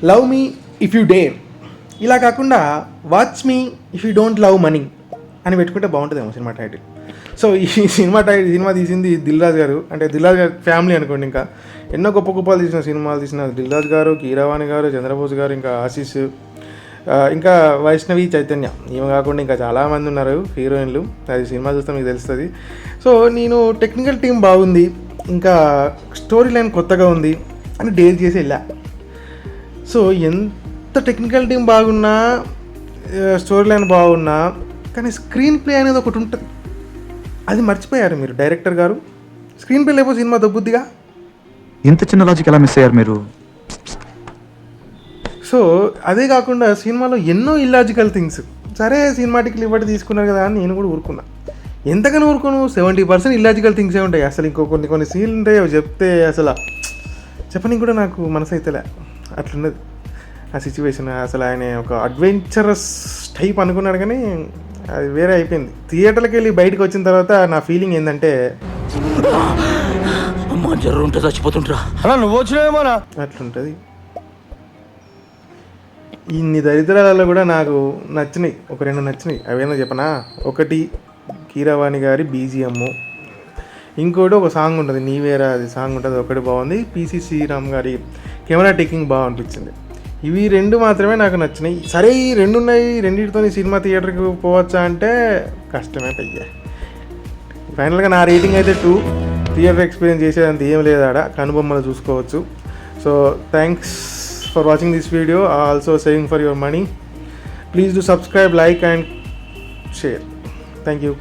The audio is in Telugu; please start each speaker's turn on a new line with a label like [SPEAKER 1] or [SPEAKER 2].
[SPEAKER 1] Love me if you dare, ఇలా కాకుండా watch me if you don't love money అని పెట్టుకుంటే బాగుంటుందేమో సినిమా టైటిల్. సో ఈ సినిమా తీసింది దిల్ రాజు గారు, అంటే దిల్ రాజు గారి ఫ్యామిలీ అనుకోండి. ఇంకా ఎన్నో గొప్ప గొప్పలు తీసిన సినిమాలు తీసిన దిల్ రాజు గారు, కీరవాణి గారు, చంద్రబోస్ గారు, ఇంకా ఆశీష్, ఇంకా వైష్ణవి చైతన్య, ఈమె కాకుండా ఇంకా చాలామంది ఉన్నారు హీరోయిన్లు. అది సినిమా చూస్తే మీకు తెలుస్తుంది. సో నేను టెక్నికల్ టీం బాగుంది, ఇంకా స్టోరీ లైన్ కొత్తగా ఉంది అని డేర్ చేసి వెళ్ళా. సో ఎంత టెక్నికల్ టీం బాగున్నా, స్టోరీ లైన్ బాగున్నా, కానీ స్క్రీన్ ప్లే అనేది ఒకటి ఉంటుంది, అది మర్చిపోయారు మీరు డైరెక్టర్ గారు. స్క్రీన్ ప్లే లేకపోతే సినిమా దొబ్బుద్దిగా.
[SPEAKER 2] ఇంత చిన్న లాజిక్ ఎలా మిస్ అయ్యారు మీరు?
[SPEAKER 1] సో అదే కాకుండా సినిమాలో ఎన్నో ఇల్లాజికల్ థింగ్స్. సరే సినిమాటిక్ లిబర్టీ తీసుకున్నారు కదా అని నేను కూడా ఊరుకున్నా. ఎంతకని ఊరుకోను, 70% ఇల్లాజికల్ థింగ్సే ఉంటాయి. అసలు ఇంకో కొన్ని సీన్లు ఉంటాయి, అవి చెప్తే అసలు చెప్పని కూడా నాకు మనసు అయితేలే, అట్లున్నది ఆ సిచ్యువేషన్. అసలు ఆయన ఒక అడ్వెంచరస్ టైప్ అనుకున్నాడు, కానీ అది వేరే అయిపోయింది. థియేటర్కి వెళ్ళి బయటకు వచ్చిన తర్వాత నా ఫీలింగ్ ఏంటంటే అట్లుంటుంది. ఇన్ని దరిద్రాలలో కూడా నాకు నచ్చినాయి, ఒక 2 నచ్చినాయి. అవేనా చెప్పనా? ఒకటి కీరవాణి గారి BGM, ఇంకోటి ఒక సాంగ్ ఉంటుంది నీవేరా, అది సాంగ్ ఉంటుంది, ఒకటి బాగుంది. PC శ్రీరామ్ గారి కెమెరా టేకింగ్ బాగా అనిపించింది. ఇవి 2 మాత్రమే నాకు నచ్చినాయి. సరే ఈ 2 ఉన్నాయి, రెండింటితో సినిమా థియేటర్కి పోవచ్చా అంటే కష్టమే పయ్యా. ఫైనల్గా నా రేటింగ్ అయితే 2. థియేటర్ ఎక్స్పీరియన్స్ చేసేదంత ఏం లేదు, ఆడ కనుబొమ్మలు చూసుకోవచ్చు. So thanks for watching this video, also saving for your money. Please do subscribe, like and share. Thank you.